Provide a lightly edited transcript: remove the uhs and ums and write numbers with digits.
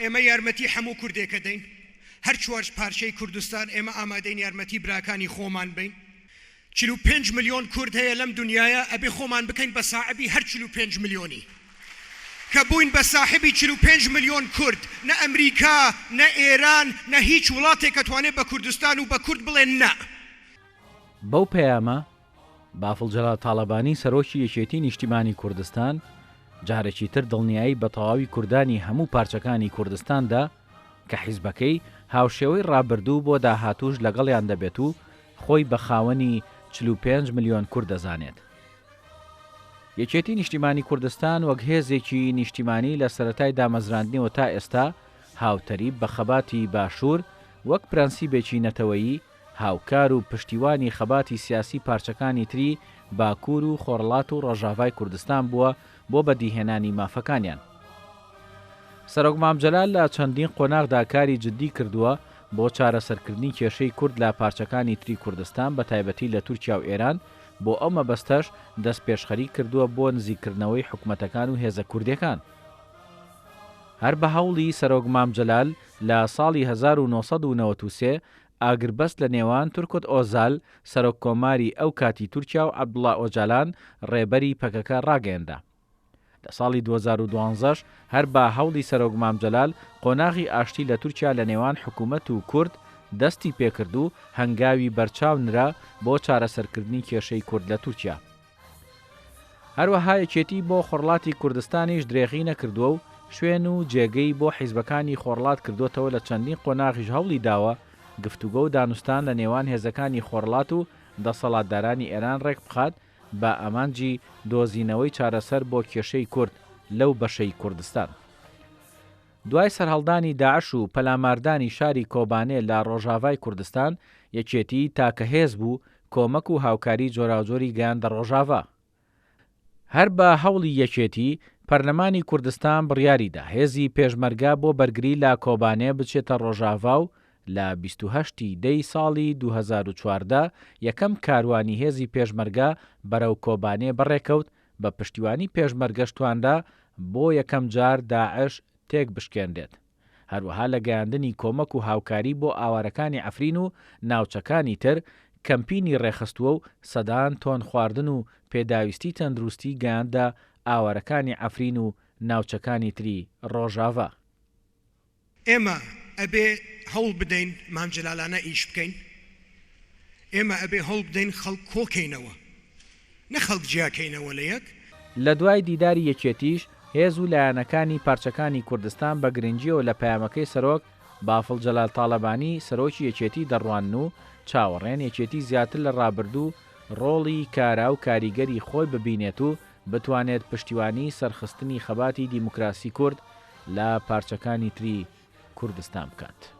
ئێمە یارمەتی هەموو کوردێکە دەین، هەر چوار پارچەی کوردستان ئێمە ئامادەین یارمەتی براکانی خۆمان بین. 45 ملیۆن کورد هەیە لەم دنیاە، ئەبێ خۆمان بکەین بە ساحبی هەر 45 ملیۆنی کە بووین بە ساحبی 45 ملیۆن کورد، نە ئەمریکا نە ئێران نە هیچ وڵاتێک دەتوانێت بە کوردستان و بە کورد بڵێن نە. بەو پەیامە بافڵجەلال تاڵەبانی سەرۆکی یەکێتی نیشتیمانی کوردستان جارێکی تر دڵنیایی بە تەواوی کوردانی هەموو پارچەکانی کوردستاندا کە حیزبەکەی هاوشێوەی ڕابردوو بۆ داهاتوش لەگەڵیان دەبێت و خۆی بە خاوەنی 45 ملیۆن کورد دەزانێت. یەکێتی نیشتیمانی کوردستان وەک هێزێکی نیشتیمانی لە سەرەتای دامەزراندنەوە تا ئێستا هاوتەریب بە خەباتی باشوور وەک پرەنسیبێکی نەتەوەیی هاوکار و پشتیوانی خەباتی سیاسی پارچەکانی تری باکوور و خۆرڵات و ڕۆژاوای کوردستان بووە بۆ بەدیهێنانی مافەکانیان. سەرۆک مامجەلال لە چەندین قۆناغدا کاری جددی کردووە بۆ چارەسەرکردنی کێشەی کورد لە پارچەکانی تری کوردستان بە تایبەتی لە تورکیا و ئێران بۆ ئەو مەبەستەش دەست پێشخەری کردووە بۆ نزیکردنەوەی حکومەتەکان و هێزە کوردیەکان. هەر بە هەوڵی سەرۆک مامجەلال لە ساڵی 1993 ئاگربەست لە نێوان تورکۆت ئۆزال سەرۆک کۆماری ئەو کاتی تورکیا و عەبدوڵڵا ئۆجالان ڕێبەری پەکەکە ڕاگەیەندا. لە ساڵی 2012 هەر بە هەوڵی سەرۆک مامجەلال قۆناغی ئاشتی لە تورکیا لە نێوان حکوومەت و کورد دەستی پێکرد و هەنگاوی بەرچاو نرا بۆ چارەسەرکردنی کێشەی کورد لە تورکیا. هەروەها یەکێتی بۆ خۆرڵاتی کوردستانیش درێغی نەکردووە و شوێن و جێگەی بۆ حیزبەکانی خۆرڵات کردوتەوە لە چەندین قۆناغیش هەوڵی داوە گفتوگۆ و دانوستان لە نێوان هێزەکانی خۆرڵات و دەسەڵاتدارانی ئێران ڕێک بخات بە ئەمانجی دۆزینەوەی چارەسەر بۆ کێشەی کورد لەو بەشەی کوردستان. دوای سەرهەڵدانی داعش و پەلاماردانی شاری کۆبانێ لە ڕۆژاوای کوردستان یەکێتی تاکە هێز بوو کۆمەک و هاوکاری جۆراوجۆری گەیاندە ڕۆژاوا. هەر بە هەوڵی یەکێتی پەرلەمانی کوردستان بڕیاریدا هێزی پێشمەرگە بۆ بەرگری لە کۆبانێ بچێتە ڕۆژاوا و لە 28 دەی ساڵی 2014 یەکەم کاروانی هێزی پێشمەرگە بەرەو کۆبانێ بەڕێکەوت بە پشتیوانی پێشمەرگەشتواندا بۆ یەکەم جار داعش تێک بشکێندێت. هەروەها لە گەیاندنی کۆمەک و هاوکاری بۆ ئاوارەکانی عەفرین و ناوچەکانی تر کەمپینی ڕێخستووە و سەدان تۆن خواردن و پێداویستی تەندروستی گەیاندە ئاوارەکانی عەفرین و ناوچەکانی تری ڕۆژاوا. ئێمە ئەبێ هەوڵ بدەین مامجەلالانە ئیش بکەین، ئێمە ئەبێ هەوڵ بدەین خەڵک کۆکەینەوە نە خەڵک جیاکەینەوە لە یەک. لە دوای دیداری یەکێتیش هێز و لایەنەکانی پارچەکانی کوردستان بە گرنگیەوە لە پەیامەکەی سەرۆک بافڵجەلال تاڵەبانی سەرۆکی یەکێتی دەڕوان و چاوەڕێن یەکێتی زیاتر لە ڕابردوو ڕۆڵی کارا و کاریگەری خۆی ببینێت و بتوانێت پشتیوانی سەرخستنی خەباتی دیموکراسی کورد لە پارچەکانی تری کوردستان بکات.